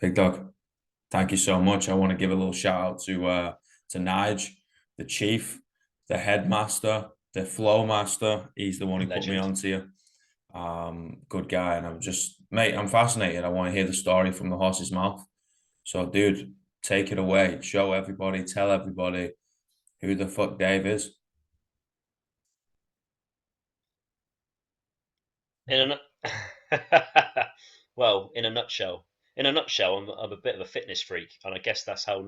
Big dog, thank you so much. I want to give a little shout out to Nige, the chief, the headmaster, the flow master. He's the one who put me Legend. onto you. Good guy, and I'm just, mate, I'm fascinated. I want to hear the story from the horse's mouth. So, dude, take it away. Show everybody, tell everybody who the fuck Dave is. In a well, in a nutshell, I'm a bit of a fitness freak, and I guess that's how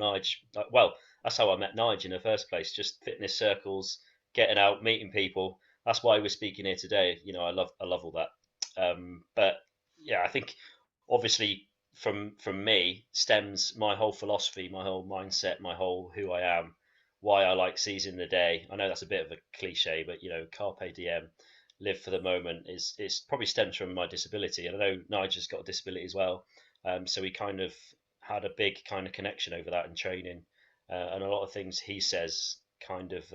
that's how I met Nige in the first place. Just fitness circles, getting out, meeting people. That's why we're speaking here today. You know, I love all that. But yeah, I think obviously from me stems my whole philosophy, my whole mindset, my whole who I am, why I like seizing the day. I know that's a bit of a cliche, but you know, carpe diem, live for the moment is it's probably stems from my disability. And I know Nigel's got a disability as well, so we kind of had a big kind of connection over that in training, and a lot of things he says kind of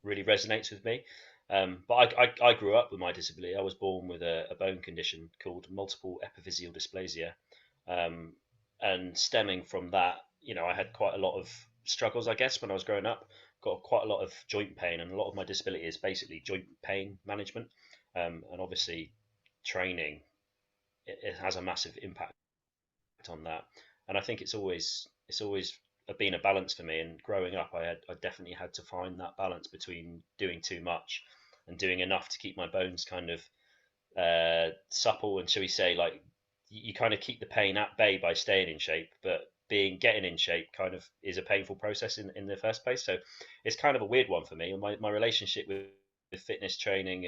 really resonates with me. But I grew up with my disability. I was born with a bone condition called multiple epiphyseal dysplasia, um, and stemming from that, you know, I had quite a lot of struggles, I guess, when I was growing up. Got quite a lot of joint pain, and a lot of my disability is basically joint pain management. And obviously, training it has a massive impact on that. And I think it's always been a balance for me. And growing up, I definitely had to find that balance between doing too much and doing enough to keep my bones kind of supple, and shall we say, like, you kind of keep the pain at bay by staying in shape, but being getting in shape kind of is a painful process in the first place. So it's kind of a weird one for me. My relationship with fitness training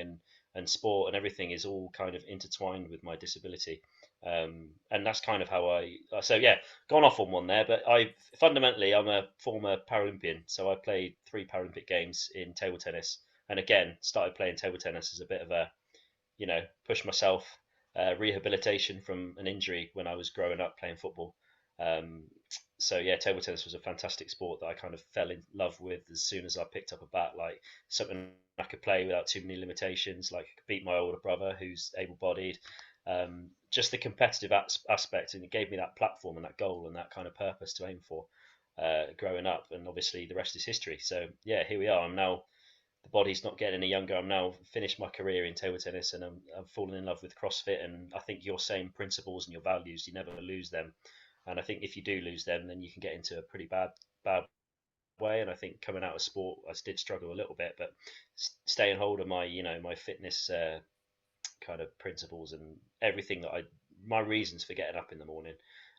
and sport and everything is all kind of intertwined with my disability. And that's kind of how so yeah, gone off on one there, but fundamentally I'm a former Paralympian. So I played 3 Paralympic games in table tennis, and again started playing table tennis as a bit of a, you know, push myself, rehabilitation from an injury when I was growing up playing football. Um, so yeah, table tennis was a fantastic sport that I kind of fell in love with as soon as I picked up a bat. Like something I could play without too many limitations. Like I could beat my older brother who's able-bodied. Just the competitive aspect, and it gave me that platform and that goal and that kind of purpose to aim for growing up. And obviously, the rest is history. So yeah, here we are. I'm now the body's not getting any younger. I'm now finished my career in table tennis, and I'm falling in love with CrossFit. And I think your same principles and your values, you never lose them. And I think if you do lose them, then you can get into a pretty bad way. And I think coming out of sport, I did struggle a little bit, but staying hold of my, you know, my fitness kind of principles and everything my reasons for getting up in the morning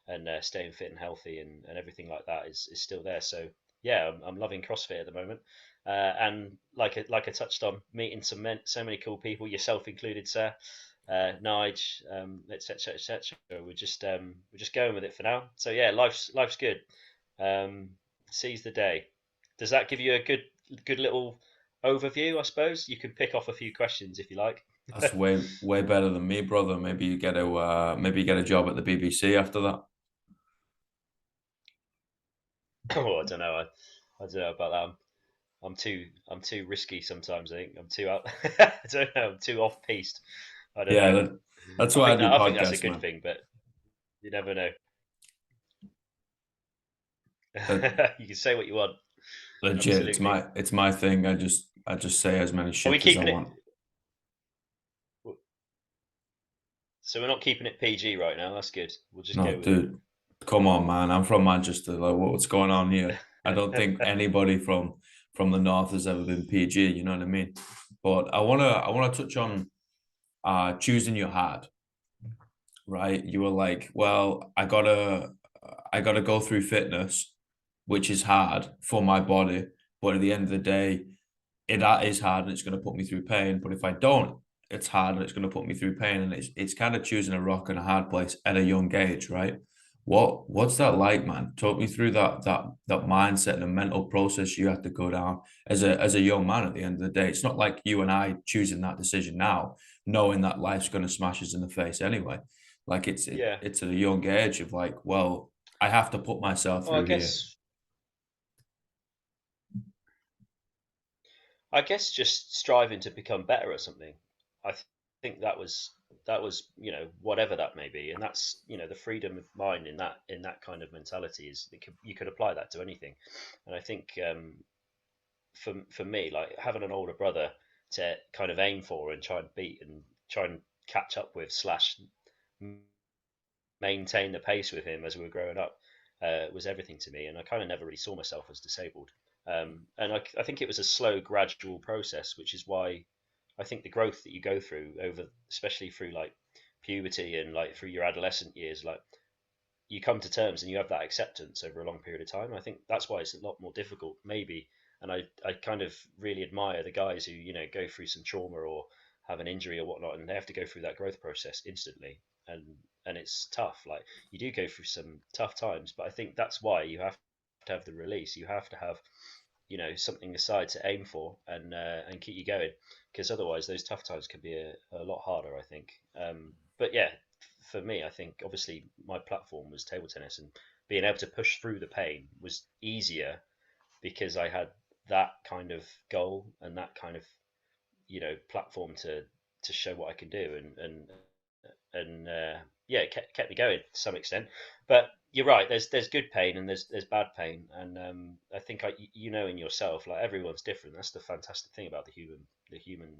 and staying fit and healthy and everything like that is still there. So yeah, I'm loving CrossFit at the moment, and like I touched on, meeting so many cool people, yourself included, sir, Nige, etc. etc. We're just going with it for now. So yeah, life's good. Um, Seize the day. Does that give you a good little overview? I suppose you can pick off a few questions if you like. That's way better than me, brother. Maybe you get a job at the BBC after that. Oh, I don't know. I don't know about that. I'm too risky sometimes. I think I'm too out. I don't know. I'm too off piste. I don't Yeah, know. that's why I do I think that's a podcasts, good man. thing, but you never know. That You can say what you want. legit, Absolutely. it's my thing. I just say as many Are we shits as I keeping it? want. So we're not keeping it PG right now. That's good. We'll just No, go with dude, come on, man. I'm from Manchester. Like, what's going on here? I don't think it. anybody from the north has ever been PG. You know what I mean? But I wanna touch on choosing your hard, right? You were like, well, I gotta go through fitness, which is hard for my body, but at the end of the day, that is hard and it's going to put me through pain. But if I don't, it's hard and it's going to put me through pain. And it's kind of choosing a rock and a hard place at a young age, right? What's that like, man? Talk me through that mindset and the mental process you have to go down as a young man at the end of the day. It's not like you and I choosing that decision now, knowing that life's going to smash us in the face anyway. Like Yeah. it's at a young age of like, well, I have to put myself Well, through here. I guess just striving to become better at something. I think that was whatever that may be, and that's the freedom of mind in that kind of mentality is you could apply that to anything. And I think for me, like having an older brother to kind of aim for and try and beat and try and catch up with slash maintain the pace with him as we were growing up was everything to me, and I kind of never really saw myself as disabled. And I think it was a slow, gradual process, which is why I think the growth that you go through over, especially through like puberty and like through your adolescent years, like you come to terms and you have that acceptance over a long period of time. I think that's why it's a lot more difficult, maybe. And I kind of really admire the guys who go through some trauma or have an injury or whatnot, and they have to go through that growth process instantly. And it's tough. Like you do go through some tough times, but I think that's why you have to have the release. You have to have something aside to aim for and keep you going, because otherwise those tough times can be a lot harder, I think. But yeah, for me, I think obviously my platform was table tennis, and being able to push through the pain was easier because I had that kind of goal and that kind of platform to show what I can do, and yeah, it kept me going to some extent. But you're right. There's good pain and there's bad pain, and I think in yourself, like everyone's different. That's the fantastic thing about the human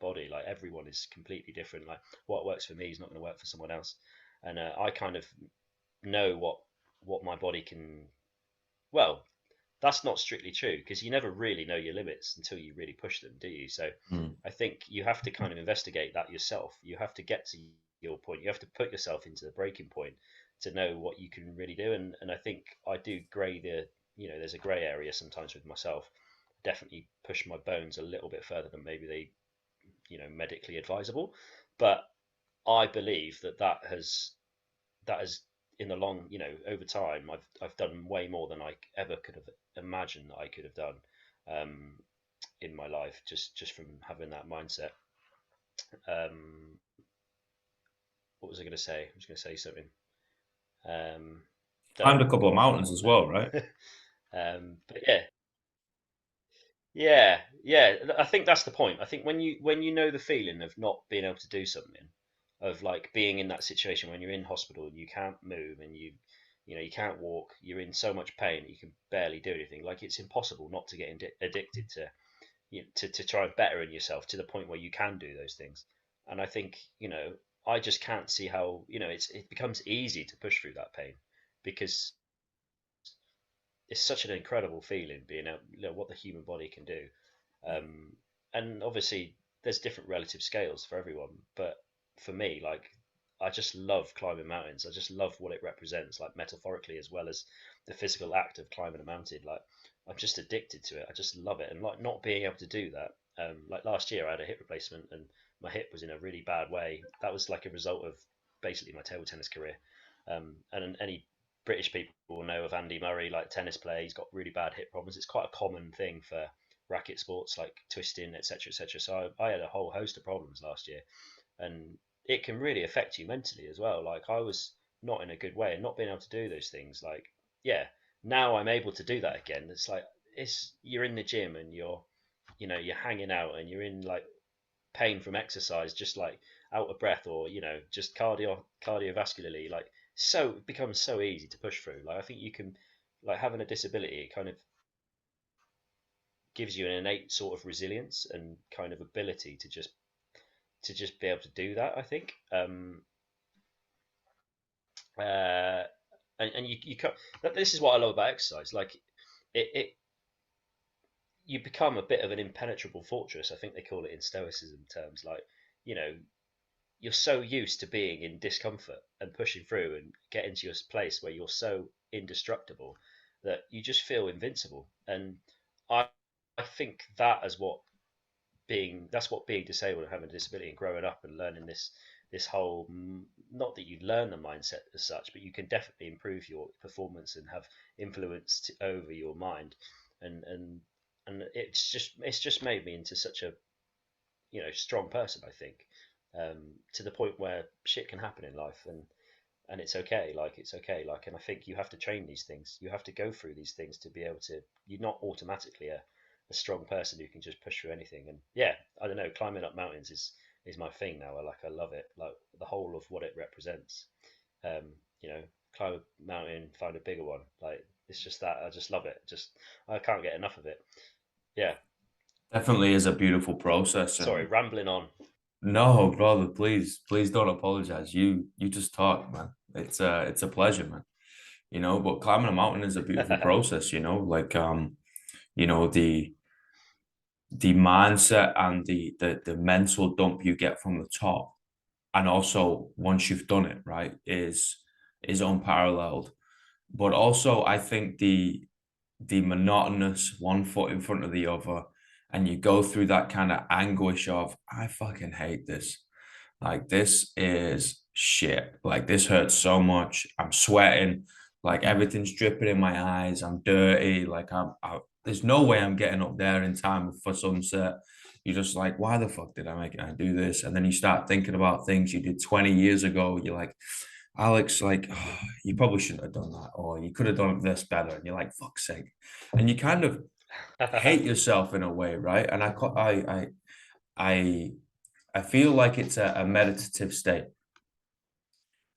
body. Like everyone is completely different. Like what works for me is not going to work for someone else, and I kind of know what my body can. Well, that's not strictly true because you never really know your limits until you really push them, do you? So Mm. I think you have to kind of investigate that yourself. You have to get to your point. You have to put yourself into the breaking point to know what you can really do. And I think I do there's a grey area sometimes with myself. Definitely push my bones a little bit further than maybe they, medically advisable. But I believe that has in the long, over time, I've done way more than I ever could have imagined that I could have done in my life, just from having that mindset. Um, what was I going to say? I was going to say something. Um, Climbed don't a couple of quite mountains remember as well, right? now. But yeah, yeah, yeah. I think that's the point. I think when you know the feeling of not being able to do something, of like being in that situation when you're in hospital and you can't move and you can't walk, you're in so much pain that you can barely do anything. Like it's impossible not to get addicted to to try and better in yourself to the point where you can do those things. And I think I just can't see how it becomes easy to push through that pain because it's such an incredible feeling being able, what the human body can do. Um, and obviously, there's different relative scales for everyone. But for me, like, I just love climbing mountains. I just love what it represents, like metaphorically as well as the physical act of climbing a mountain. Like, I'm just addicted to it. I just love it. And like not being able to do that. Like last year, I had a hip replacement and my hip was in a really bad way. That was like a result of basically my table tennis career. And any British people will know of Andy Murray, like tennis player. He's got really bad hip problems. It's quite a common thing for racket sports, like twisting, etc., etc. So I had a whole host of problems last year, and it can really affect you mentally as well. Like I was not in a good way, and not being able to do those things. Like yeah, now I'm able to do that again. It's like you're in the gym and you're hanging out and you're in like pain from exercise, just like out of breath or just cardiovascularly, like so it becomes so easy to push through. Like I think you can, like having a disability, it kind of gives you an innate sort of resilience and kind of ability to just be able to do that. I think, uh, and you can this is what I love about exercise. Like it you become a bit of an impenetrable fortress. I think they call it in stoicism terms. Like you know you're so used to being in discomfort and pushing through and getting to your place where you're so indestructible that you just feel invincible. And I I think that's what being disabled and having a disability and growing up and learning this whole, not that you learn the mindset as such, but you can definitely improve your performance and have influence over your mind, and it's just made me into such a strong person, I think, to the point where shit can happen in life, and it's okay. Like it's okay. Like, and I think you have to train these things. You have to go through these things to be able to. You're not automatically a strong person who can just push through anything. And yeah, I don't know. Climbing up mountains is my thing now. I love it, like the whole of what it represents. You know, climb a mountain, find a bigger one. Like it's just that I just love it. Just I can't get enough of it. Yeah. Definitely is a beautiful process. Sorry, And rambling on. no, brother, please don't apologize. You just talk, man. It's a pleasure, man. But climbing a mountain is a beautiful process, like you know, the mindset and the mental dump you get from the top, and also once you've done it, right, is unparalleled. But also I think the monotonous one foot in front of the other, and you go through that kind of anguish of, I fucking hate this. Like, this is shit. Like, this hurts so much. I'm sweating. Like, everything's dripping in my eyes. I'm dirty. Like, there's no way I'm getting up there in time for sunset. You're just like, why the fuck did I do this? And then you start thinking about things you did 20 years ago. You're like, Alex, like, oh, you probably shouldn't have done that, or you could have done this better. And you're like, fuck's sake. And you kind of hate yourself in a way, right? And I I feel like it's a meditative state,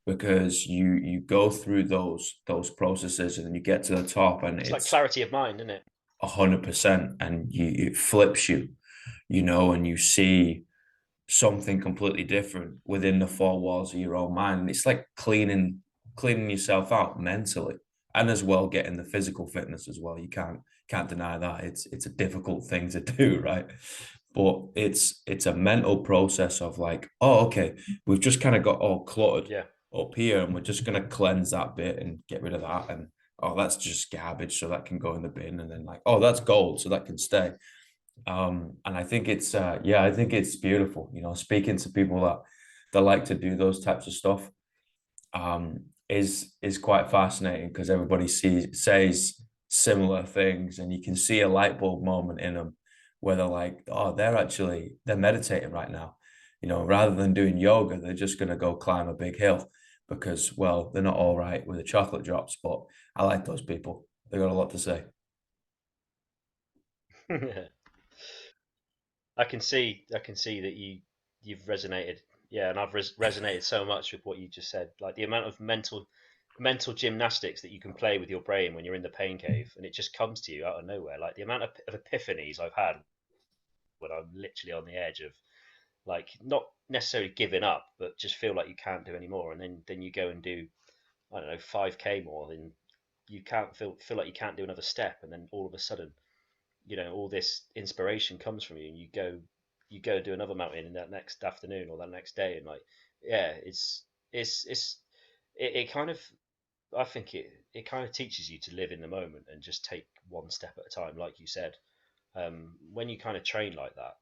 because you go through those processes and then you get to the top, and It's like it's clarity of mind, isn't it? 100%, and it flips you, and you see something completely different within the four walls of your own mind. And it's like cleaning yourself out mentally, and as well getting the physical fitness as well. You can't deny that. It's a difficult thing to do, right? But it's a mental process of like, oh, okay, we've just kind of got all cluttered Yeah. up here, and we're just gonna cleanse that bit and get rid of that. And oh, that's just garbage, so that can go in the bin. And then like, oh, that's gold, so that can stay. And I think I think it's beautiful, speaking to people that like to do those types of stuff, is quite fascinating, because everybody says similar things, and you can see a light bulb moment in them where they're like, oh, they're meditating right now. Rather than doing yoga, they're just going to go climb a big hill, because, well, they're not all right with the chocolate drops. But I like those people. They got a lot to say. I can see that you've resonated. Yeah, and I've resonated so much with what you just said. Like the amount of mental gymnastics that you can play with your brain when you're in the pain cave, and it just comes to you out of nowhere. Like the amount of epiphanies I've had when I'm literally on the edge of, like, not necessarily giving up, but just feel like you can't do any more, and then you go and do, I don't know, 5K more, then you can't feel like you can't do another step, and then all of a sudden, all this inspiration comes from you, and you go do another mountain in that next afternoon or that next day, and like, yeah, it's it kind of, I think it kind of teaches you to live in the moment and just take one step at a time, like you said. When you kind of train like that,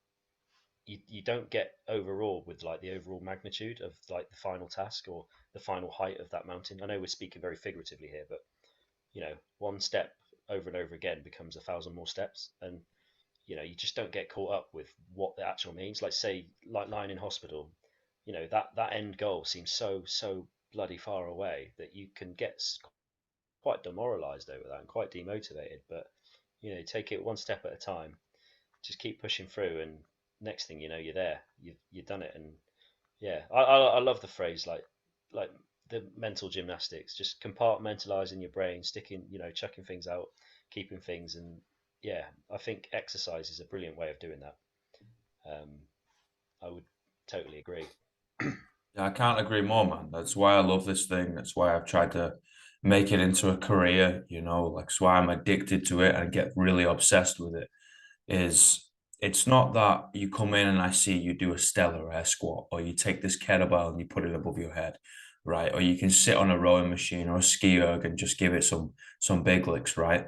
you don't get overawed with like the overall magnitude of like the final task or the final height of that mountain. I know we're speaking very figuratively here, but one step over and over again becomes 1,000 more steps, and you just don't get caught up with what the actual means. Like, say, like lying in hospital, that end goal seems so bloody far away that you can get quite demoralized over that and quite demotivated. But take it one step at a time, just keep pushing through, and next thing you know, you're there. You've done it. And yeah, I love the phrase, like the mental gymnastics, just compartmentalizing your brain, sticking, chucking things out, keeping things. And yeah, I think exercise is a brilliant way of doing that. um, I would totally agree. Yeah, I can't agree more, man. That's why I love this thing. That's why I've tried to make it into a career, like, that's why I'm addicted to it and get really obsessed with it. Is It's not that you come in and I see you do a stellar air squat, or you take this kettlebell and you put it above your head, right? Or you can sit on a rowing machine or a ski erg and just give it some big licks, right?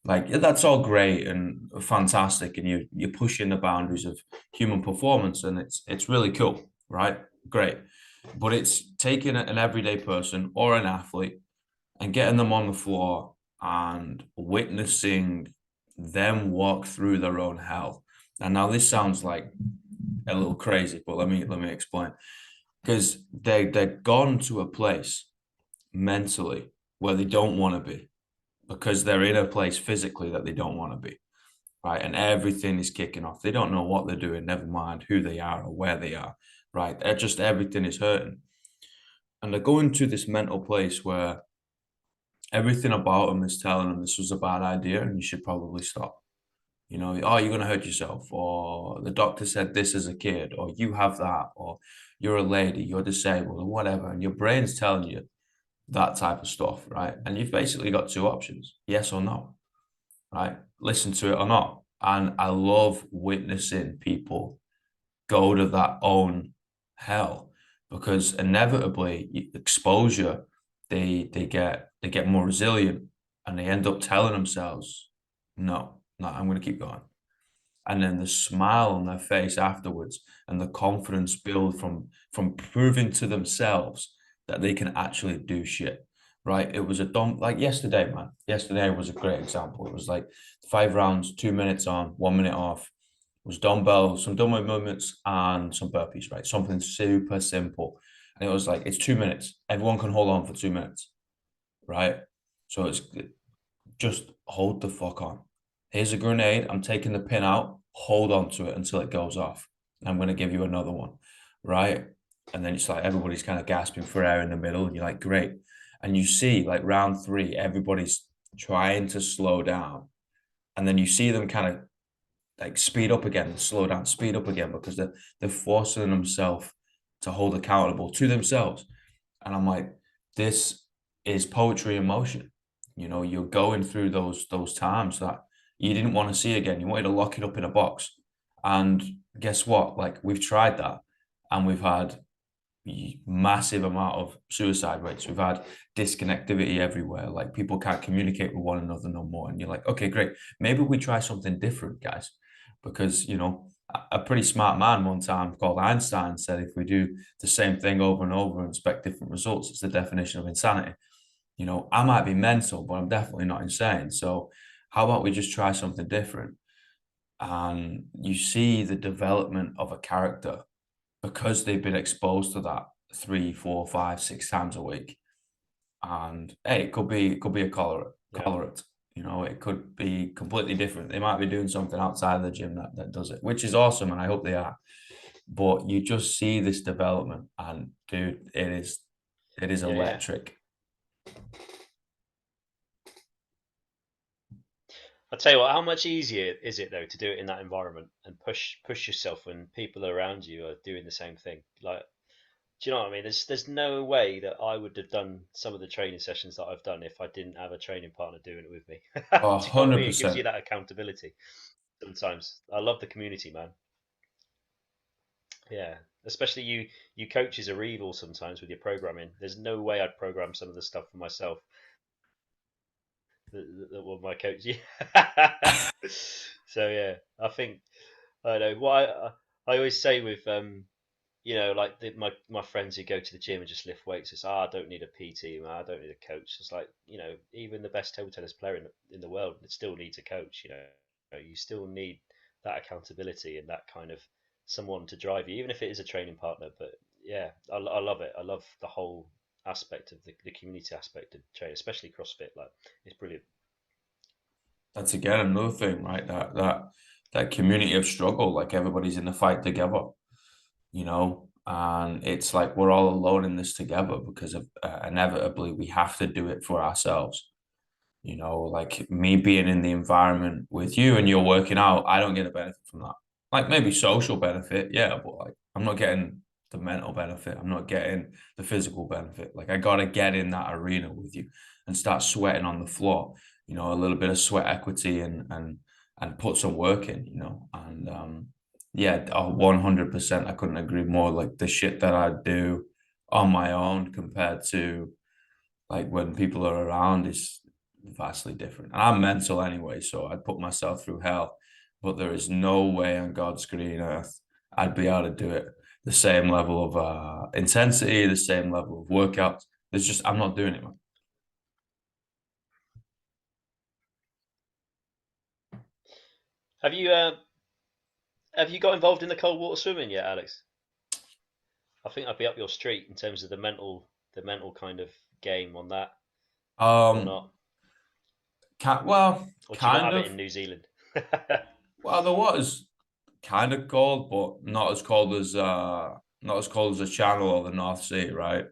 Like, yeah, that's all great and fantastic, and you're pushing the boundaries of human performance, and it's really cool, right? Great. But it's taking an everyday person or an athlete and getting them on the floor and witnessing them walk through their own hell. And now this sounds like a little crazy, but let me explain. Because they're gone to a place mentally where they don't want to be, because they're in a place physically that they don't want to be. right? And everything is kicking off. They don't know what they're doing, never mind who they are or where they are, right? They're just everything is hurting. And they're going to this mental place where everything about them is telling them this was a bad idea and you should probably stop. You know, oh, you're going to hurt yourself, or the doctor said this as a kid, or you have that, or you're a lady, you're disabled, or whatever. And your brain's telling you that type of stuff, right? And you've basically got two options, yes or no, right? Listen to it or not. And I love witnessing people go to that own hell because inevitably exposure, they get more resilient and they end up telling themselves, no, no, I'm going to keep going. And then the smile on their face afterwards and the confidence build from proving to themselves that they can actually do shit. Right. It was a dumb like yesterday, man. Yesterday was a great example. It was like 5 rounds, 2 minutes on, 1 minute off. It was dumbbells, some dumbbell movements, and some burpees, right? Something super simple. And it was like, it's 2 minutes. Everyone can hold on for 2 minutes, right? So it's just hold the fuck on. Here's a grenade. I'm taking the pin out. Hold on to it until it goes off. I'm going to give you another one, right? And then it's like everybody's kind of gasping for air in the middle, and you're like, great. And you see, like round three, everybody's trying to slow down. And then you see them kind of like speed up again, slow down, speed up again because they're forcing themselves to hold accountable to themselves. And I'm like, this is poetry in motion. You know, you're going through those times that you didn't want to see again. You wanted to lock it up in a box. And guess what? Like we've tried that and we've had massive amount of suicide rates. We've had disconnectivity everywhere. Like people can't communicate with one another no more. And you're like, okay, great. Maybe we try something different, guys. Because, you know, a pretty smart man one time called Einstein said if we do the same thing over and over and expect different results, it's the definition of insanity. You know, I might be mental, but I'm definitely not insane. So how about we just try something different? And you see the development of a character because they've been exposed to that 3, 4, 5, 6 times a week. And hey, it could be a Yeah, colorate. You know, it could be completely different. They might be doing something outside of the gym that does it, which is awesome, and I hope they are. But you just see this development, and dude, it is yeah, yeah. electric. I'll tell you what, how much easier is it though to do it in that environment and push yourself when people around you are doing the same thing? Like, do you know what I mean? There's no way that I would have done some of the training sessions that I've done if I didn't have a training partner doing it with me. Do A you know what I hundred mean? It gives you percent. that accountability sometimes. I love the community, man. Yeah, especially you coaches are evil sometimes with your programming. There's no way I'd program some of the stuff for myself that were my coach. So yeah, I think I don't know what I always say with like my friends who go to the gym and just lift weights. It's I don't need a PT, man. I don't need a coach. It's like even the best table tennis player in the world still needs a coach. You still need that accountability and that kind of someone to drive you, even if it is a training partner. But yeah, I love it. I love the whole aspect of the community aspect of training, especially CrossFit. Like it's brilliant. That's again another thing, right? That community of struggle, like everybody's in the fight together, you know, and it's like we're all alone in this together because of inevitably we have to do it for ourselves. You know, like me being in the environment with you and you're working out, I don't get a benefit from that. Like maybe social benefit, yeah, but like I'm not getting the mental benefit. I'm not getting the physical benefit. Like I gotta get in that arena with you and start sweating on the floor. You know, a little bit of sweat equity and put some work in. You know, and yeah, 100%. I couldn't agree more. Like the shit that I do on my own compared to like when people are around is vastly different. And I'm mental anyway, so I'd put myself through hell. But there is no way on God's green earth I'd be able to do it. The same level of intensity, the same level of workouts. There's just I'm not doing it, man. Have you uh, have you got involved in the cold water swimming yet, Alex? I think I'd be up your street in terms of the mental kind of game on that, or Um, not? well, Or do you not kind have it of. in New Zealand? Well, the water's kind of cold, but not as cold as the Channel or the North Sea, right?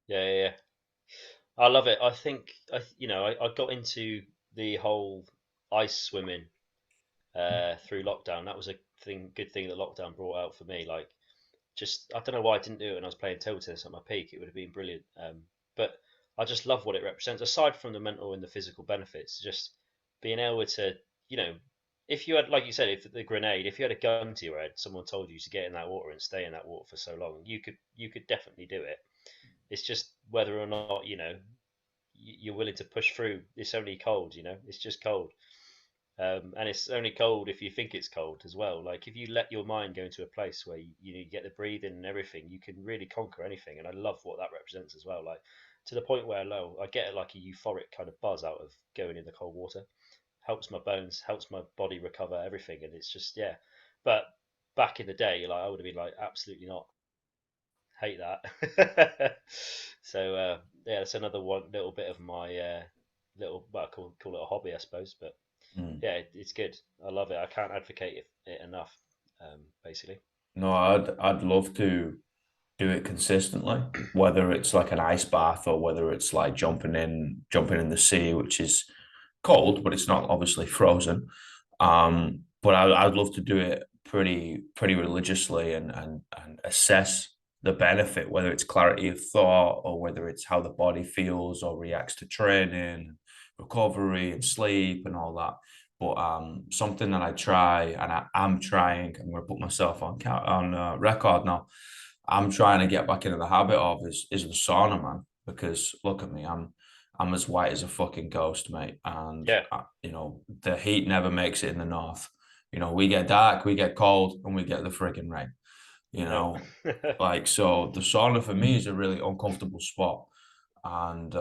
Yeah, yeah, yeah. I love it. I think I got into the whole ice swimming through lockdown. That was a good thing that lockdown brought out for me. Like, just I don't know why I didn't do it when I was playing table tennis at my peak. It would have been brilliant. But I just love what it represents. Aside from the mental and the physical benefits, just being able to, you know, if you had, like you said, if the grenade, if you had a gun to your head, someone told you to get in that water and stay in that water for so long, you could definitely do it. It's just whether or not you're willing to push through. It's only cold, it's just cold. And it's only cold if you think it's cold as well. Like if you let your mind go into a place where you get the breathing and everything, you can really conquer anything. And I love what that represents as well. Like to the point where I get like a euphoric kind of buzz out of going in the cold water. Helps my bones, helps my body recover everything, and it's just yeah. But back in the day, like I would have been like absolutely not, hate that. So yeah, that's another one little bit of my little, well, call it a hobby, I suppose. But Mm. yeah, it's good. I love it. I can't advocate it enough. Basically, No, I'd love to do it consistently, whether it's like an ice bath or whether it's like jumping in the sea, which is cold, but it's not obviously frozen. But I'd love to do it pretty religiously and assess the benefit, whether it's clarity of thought or whether it's how the body feels or reacts to training, recovery and sleep and all that. But something that I try and I'm trying, I'm going to put myself on record now. I'm trying to get back into the habit of is the sauna, man. Because look at me, I'm as white as a fucking ghost, mate. And yeah, the heat never makes it in the north. We get dark, we get cold, and we get the frigging rain. You no, know, like so the sauna for me is a really uncomfortable spot, and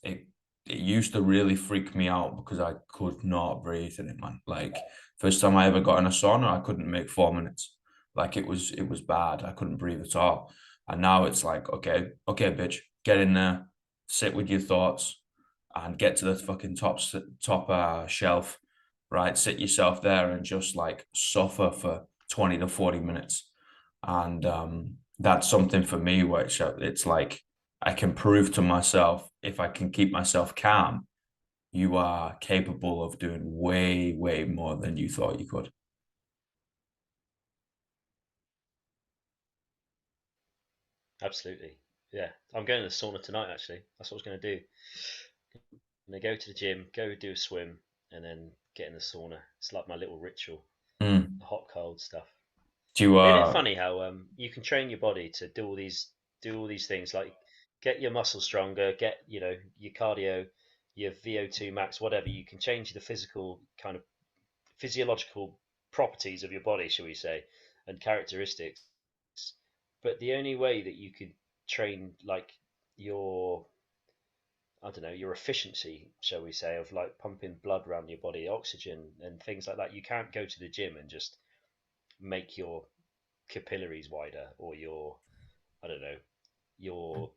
it used to really freak me out because I could not breathe in it, man. Like first time I ever got in a sauna, I couldn't make 4 minutes. Like it was bad. I couldn't breathe at all. And now it's like, okay, bitch, get in there, sit with your thoughts, and get to the fucking top shelf, right? Sit yourself there and just like suffer for 20 to 40 minutes. And that's something for me where it's like I can prove to myself if I can keep myself calm, you are capable of doing way, way more than you thought you could. absolutely. Yeah, I'm going to the sauna tonight. Actually, that's what I was going to do. I'm going to go to the gym, go do a swim, and then get in the sauna. It's like my little ritual, Mm. the hot cold stuff. Do you Isn't it funny how you can train your body to do all these things like get your muscles stronger, get your cardio, your VO2 max, whatever. You can change the physical kind of physiological properties of your body, shall we say, and characteristics. But the only way that you could train like your I don't know your efficiency, shall we say, of like pumping blood around your body, oxygen and things like that. You can't go to the gym and just make your capillaries wider or your I don't know your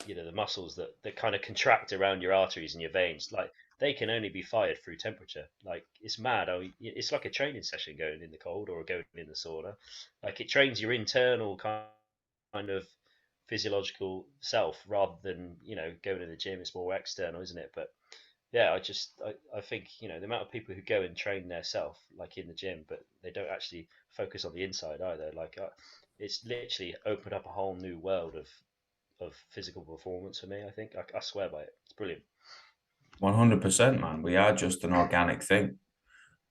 the muscles that kind of contract around your arteries and your veins, like they can only be fired through temperature. Like it's mad how it's like a training session going in the cold or going in the sauna. Like it trains your internal kind of physiological self rather than going to the gym. It's more external, isn't it? But yeah, I think the amount of people who go and train their self like in the gym, but they don't actually focus on the inside either. Like it's literally opened up a whole new world of physical performance for me. I think I swear by it. It's brilliant. 100%, man? We are just an organic thing,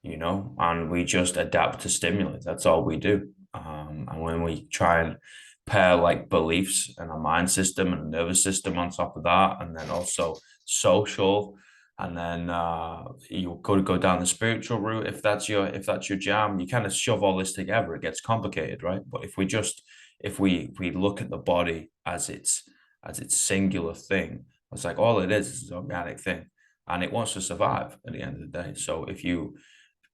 and we just adapt to stimuli. That's all we do. And when we try and pair like beliefs and a mind system and a nervous system on top of that, and then also social, and then you could go down the spiritual route if that's your jam. You kind of shove all this together, it gets complicated, right? But if we look at the body as its singular thing, it's like all it is an organic thing, and it wants to survive at the end of the day. So if you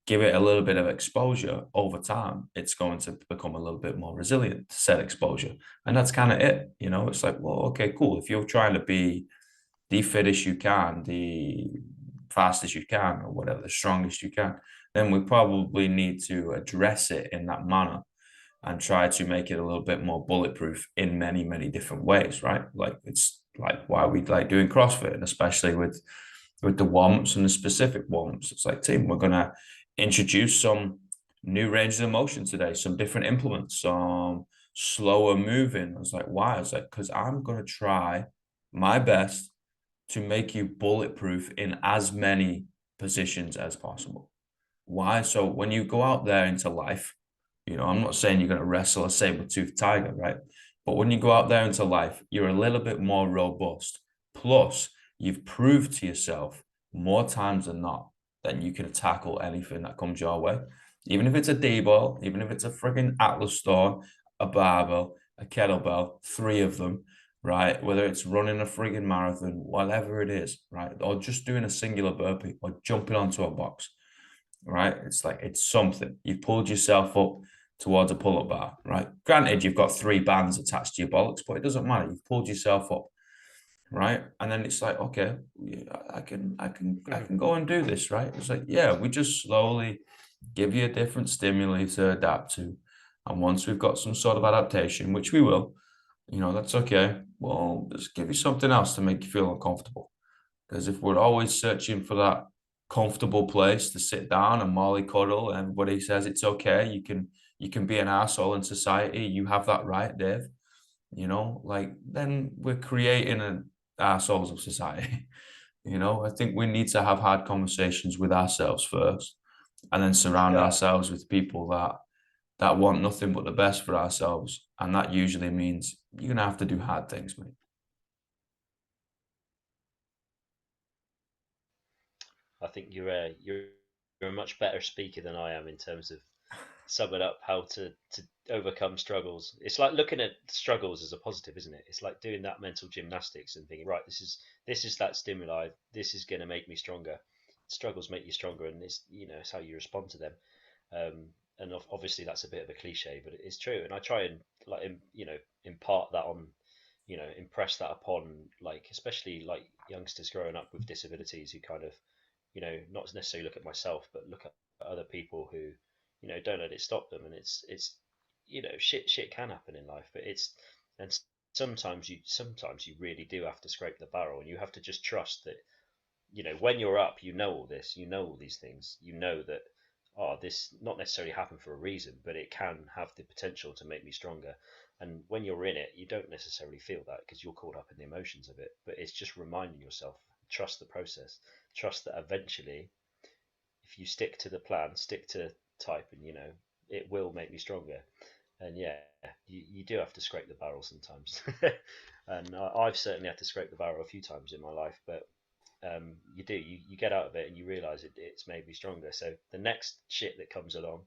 give it a little bit of exposure over time, it's going to become a little bit more resilient to said exposure. And that's kind of it. It's like, well, okay, cool. If you're trying to be the fittest you can, the fastest you can, or whatever, the strongest you can, then we probably need to address it in that manner and try to make it a little bit more bulletproof in many, many different ways, right? Like it's like why we like doing CrossFit, and especially with the womps and the specific womps. It's like, team, we're gonna introduce some new ranges of motion today, some different implements, some slower moving. I was like, why? I was like, because I'm gonna try my best to make you bulletproof in as many positions as possible. Why? So when you go out there into life, I'm not saying you're going to wrestle a saber-toothed tiger, right? But when you go out there into life, you're a little bit more robust. Plus, you've proved to yourself more times than not that you can tackle anything that comes your way. Even if it's a D-ball, even if it's a freaking Atlas store, a barbell, a kettlebell, three of them, right? Whether it's running a frigging marathon, whatever it is, right? Or just doing a singular burpee or jumping onto a box, right? It's like it's something. You've pulled yourself up towards a pull-up bar, right? Granted, you've got three bands attached to your bollocks, but it doesn't matter. You've pulled yourself up, right? And then it's like, okay, yeah, I can go and do this, right? It's like, yeah, we just slowly give you a different stimuli to adapt to. And once we've got some sort of adaptation, which we will, that's okay. Well, just give you something else to make you feel uncomfortable. Because if we're always searching for that comfortable place to sit down and mollycoddle, and everybody says it's okay, you can be an asshole in society, you have that right, Dave. Like then we're creating an assholes of society. I think we need to have hard conversations with ourselves first, and then surround Yeah, ourselves with people that want nothing but the best for ourselves. And that usually means you're gonna have to do hard things, mate. I think you're a much better speaker than I am in terms of summing up how to overcome struggles. It's like looking at struggles as a positive, isn't it? It's like doing that mental gymnastics and thinking, right, this is that stimuli. This is going to make me stronger. Struggles make you stronger, and it's how you respond to them. And obviously that's a bit of a cliche, but it's true. And I try and like impart that on, impress that upon like especially like youngsters growing up with disabilities who kind of not necessarily look at myself, but look at other people who, don't let it stop them. And it's, shit can happen in life, but and sometimes you really do have to scrape the barrel, and you have to just trust that, when you're up, all this, all these things, that, oh, this not necessarily happened for a reason, but it can have the potential to make me stronger. And when you're in it, you don't necessarily feel that because you're caught up in the emotions of it. But it's just reminding yourself, trust the process, trust that eventually, if you stick to the plan, stick to type, and it will make me stronger. And yeah, you do have to scrape the barrel sometimes. And I've certainly had to scrape the barrel a few times in my life, but you get out of it and you realize it's made me stronger. So the next shit that comes along,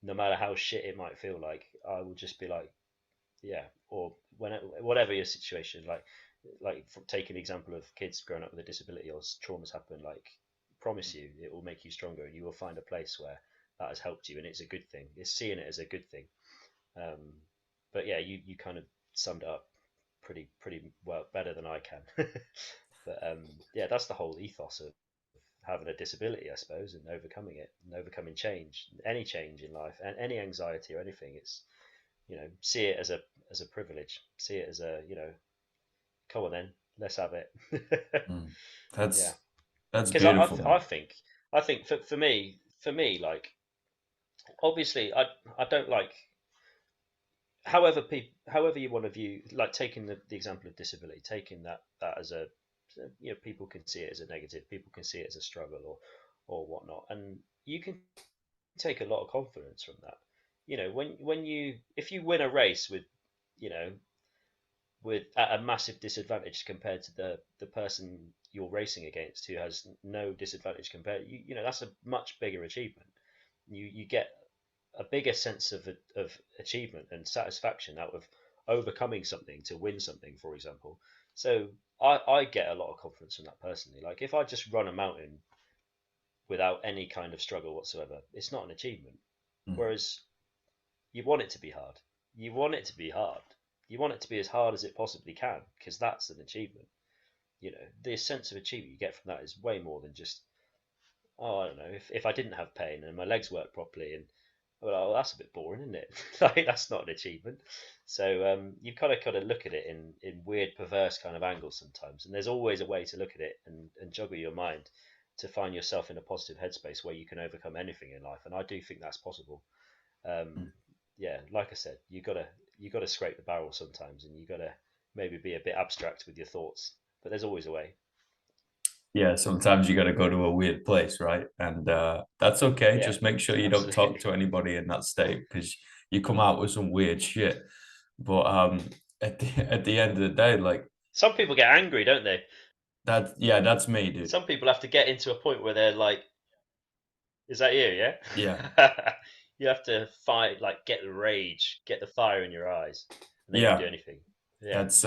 no matter how shit it might feel like, I will just be like, yeah. Or whatever your situation, like take an example of kids growing up with a disability or traumas happen, like promise you it will make you stronger, and you will find a place where that has helped you, and it's a good thing. It's seeing it as a good thing. um, but yeah, you kind of summed it up pretty well, better than I can. But yeah, that's the whole ethos of having a disability, I suppose, and overcoming it, and overcoming any change in life, and any anxiety or anything. It's see it as a privilege, see it as a come on then, let's have it. Mm. Yeah, That's because beautiful, I man. think for me like obviously I don't like however you want to view, like taking the example of disability, taking that as a, people can see it as a negative, people can see it as a struggle or whatnot, and you can take a lot of confidence from that. When you if you win a race with you know with at a massive disadvantage compared to the person you're racing against who has no disadvantage compared, that's a much bigger achievement. You get a bigger sense of achievement and satisfaction out of overcoming something to win something, for example. So I get a lot of confidence from that personally. Like if I just run a mountain without any kind of struggle whatsoever, it's not an achievement. Mm. Whereas you want it to be hard. You want it to be hard. You want it to be as hard as it possibly can, because that's an achievement. the sense of achievement you get from that is way more than just, oh, I don't know, if I didn't have pain and my legs work properly, and well, that's a bit boring, isn't it? Like, that's not an achievement. So you've kind of got to look at it in weird, perverse kind of angles sometimes. And there's always a way to look at it and juggle your mind to find yourself in a positive headspace where you can overcome anything in life. And I do think that's possible. Um, yeah, like I said, you gotta scrape the barrel sometimes, and you gotta maybe be a bit abstract with your thoughts. But there's always a way. Yeah, sometimes you got to go to a weird place, right? And that's okay. Yeah, Just make sure you don't talk absolutely. to anybody in that state because you come out with some weird shit. But at the end of the day, like Some people get angry, don't they? that, yeah, that's me, dude. Some people have to get into a point where they're like, "Is that you? Yeah." Yeah, You have to fight, like, get the rage, get the fire in your eyes, and then you can do yeah. anything. Yeah, That's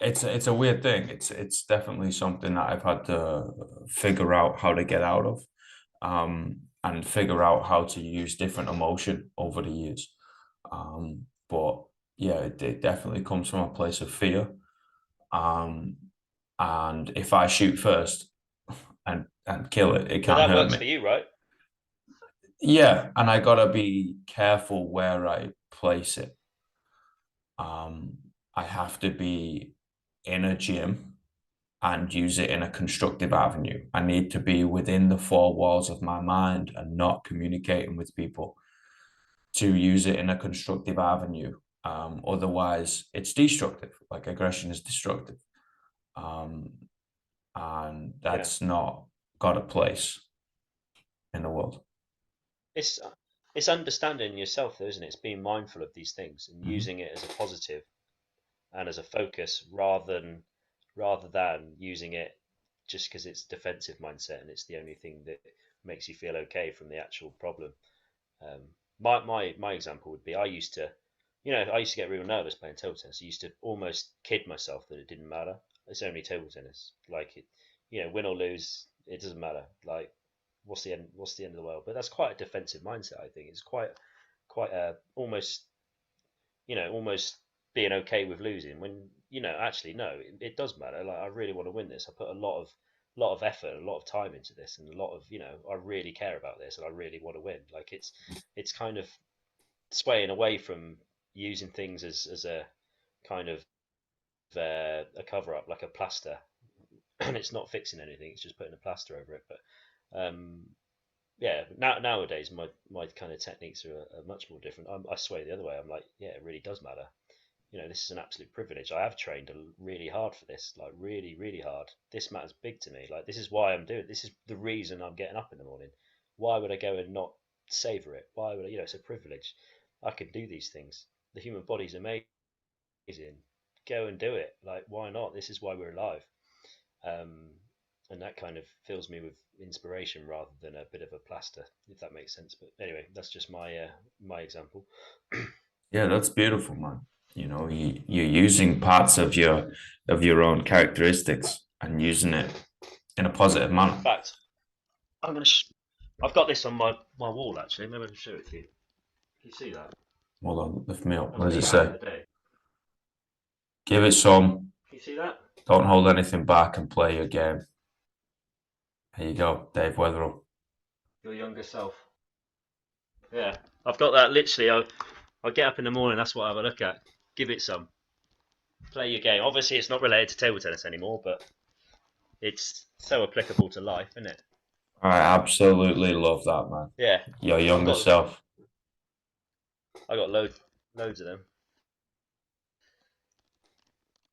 it's a weird thing. It's definitely something that I've had to figure out how to get out of, and figure out how to use different emotion over the years. But yeah, it definitely comes from a place of fear. Um, and if I shoot first and kill it, it but can't that hurt works me. for you, right? Yeah, and I gotta be careful where I place it. Um, I have to be in a gym and use it in a constructive avenue. I need to be within the four walls of my mind and not communicating with people to use it in a constructive avenue. Otherwise, it's destructive. Like aggression is destructive, um, and Yeah, that's not got a place in the world. it's it's understanding yourself, though, isn't it? It's being mindful of these things and Mhm. using it as a positive and as a focus rather than using it just because it's defensive mindset and it's the only thing that makes you feel okay from the actual problem. Um, my example would be I used to get real nervous playing table tennis. I used to almost kid myself that it didn't matter. It's only table tennis. Like win or lose, it doesn't matter. Like what's the end? What's the end of the world? But that's quite a defensive mindset. I think it's quite a almost being okay with losing when actually no, it does matter. Like I really want to win this. I put a lot of effort, a lot of time into this, and a lot of I really care about this, and I really want to win. Like it's kind of swaying away from using things as a kind of a cover up, like a plaster, and it's not fixing anything. It's just putting a plaster over it. But yeah, nowadays my kind of techniques are much more different. I sway the other way. I'm like, yeah, it really does matter. This is an absolute privilege. I have trained really hard for this, like really, really hard. This matters big to me. Like this is why I'm doing it. This is the reason I'm getting up in the morning. Why would I go and not savor it? Why would I? It's a privilege. I can do these things. The human body's amazing. Go and do it. Like why not? This is why we're alive. Um, and that kind of fills me with inspiration rather than a bit of a plaster, if that makes sense. But anyway, that's just my example. Yeah, that's beautiful, man. You're using parts of your own characteristics and using it in a positive In manner. fact, I'm gonna. I've got this on my wall actually. Maybe I can show it to you. Can you see that? Hold on, lift me up. That What was does me it back in say? the day. Give it some. Can you see that? Don't hold anything back and play your game. Here you go, Dave Wetherill. Your younger self. Yeah, I've got that literally. I get up in the morning. That's what I have a look at. Give it some. Play your game. Obviously, it's not related to table tennis anymore, but it's so applicable to life, isn't it? I absolutely love that, man. Yeah, Your I've younger got self. I got loads of them.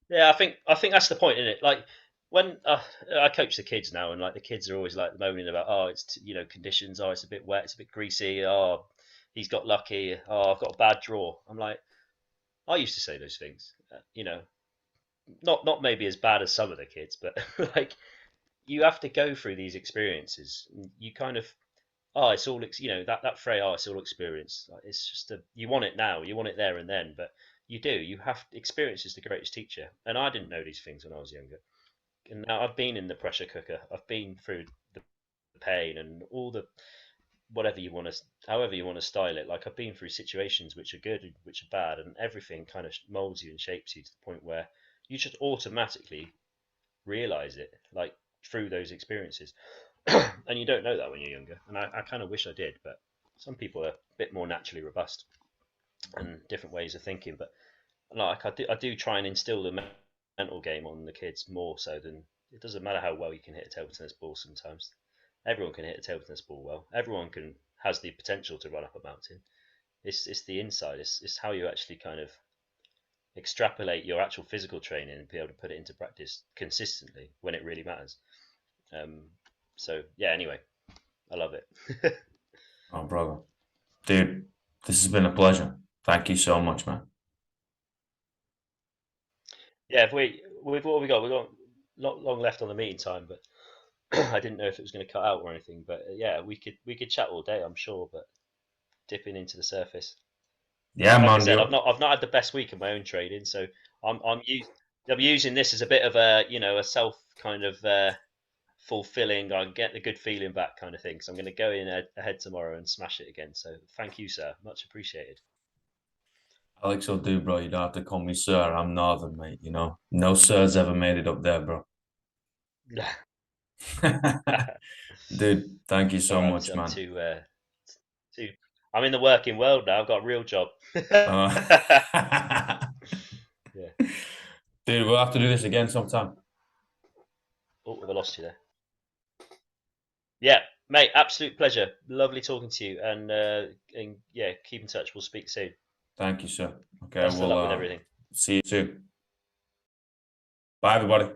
Yeah, I think that's the point, isn't it? Like when I coach the kids now, and like the kids are always like moaning about, oh, it's conditions, oh, it's a bit wet, it's a bit greasy, oh, he's got lucky, oh, I've got a bad draw. I'm like, I used to say those things, not maybe as bad as some of the kids, but like you have to go through these experiences. You kind of, oh, it's all that phrase, oh, it's all experience. Like, it's just you want it now, you want it there and then, but you have experience is the greatest teacher, and I didn't know these things when I was younger, and now I've been in the pressure cooker. I've been through the pain and all the whatever you want to, however you want to style it. Like I've been through situations which are good, which are bad, and everything kind of molds you and shapes you to the point where you just automatically realize it, like through those experiences. And you don't know that when you're younger. And I kind of wish I did, but some people are a bit more naturally robust and different ways of thinking. But like I do try and instill the mental game on the kids more so than it doesn't matter how well you can hit a table tennis ball. Sometimes everyone can hit a table tennis ball well. Everyone can has the potential to run up a mountain. It's the inside. It's how you actually kind of extrapolate your actual physical training and be able to put it into practice consistently when it really matters. Um, so yeah. Anyway, I love it. Oh, brother. Dude, this has been a pleasure. Thank you so much, man. Yeah. If we've what have we got? We've got long left on the meeting time, but I didn't know if it was going to cut out or anything. But yeah, we could chat all day, I'm sure. But dipping into the surface. Yeah, Like I man. said, You. I've not had the best week in my own trading, so I'm using this as a bit of a a self kind of fulfilling. I get the good feeling back kind of thing. So I'm going to go in ahead tomorrow and smash it again. So thank you, sir. Much appreciated. Alex will do, bro. You don't have to call me sir. I'm Northern, mate. You know, no sirs ever made it up there, bro. Dude, thank you so Sorry, much, I'm man. too. I'm in the working world now. I've got a real job. Uh, Yeah. dude, we'll have to do this again sometime. Oh, have I lost you there? Yeah, mate. Absolute pleasure. Lovely talking to you, and yeah, keep in touch. We'll speak soon. Thank you, sir. Okay, Best of we'll luck with everything. see you soon. Bye, everybody.